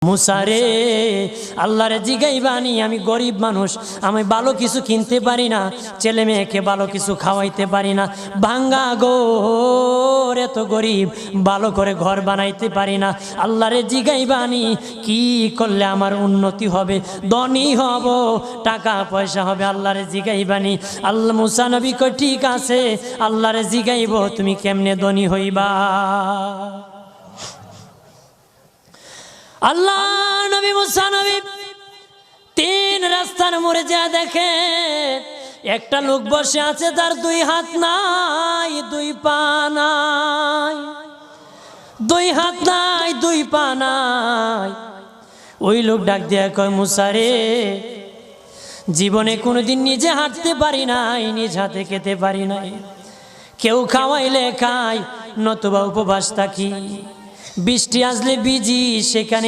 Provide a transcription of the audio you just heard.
মুসারে আল্লাহরে জিগাইবানি, আমি গরিব মানুষ, আমি ভালো কিছু কিনতে পারি না, ছেলে মেয়েকে ভালো কিছু খাওয়াইতে পারি না, ভাঙ্গা ঘর, এত গরিব, ভালো করে ঘর বানাইতে পারি না। আল্লাহরে জিগাইবানি কি করলে আমার উন্নতি হবে, ধনী হব, টাকা পয়সা হবে। আল্লাহরে জিগাইবানি। আল্লাহ মুসা নবী কই ঠিক আছে, আল্লাহরে জিগাইব তুমি কেমনে ধনী হইবা। আল্লাহ নবী মুসা নবী তিন রাস্তার মোড়ে যা দেখে একটা লোক বসে আছে, তার দুই হাত নাই, দুই পা নাই, দুই হাত নাই, দুই পা নাই। ওই লোক ডাক দিয়া কয়, মুসা রে, জীবনে কোনোদিন নিজে হাঁটতে পারি নাই, নিজ হাতে খেতে পারি নাই, কেউ খাওয়াইলে খাই, নতুবা উপবাস থাকি, বৃষ্টি আসলে ভিজি, সেখানে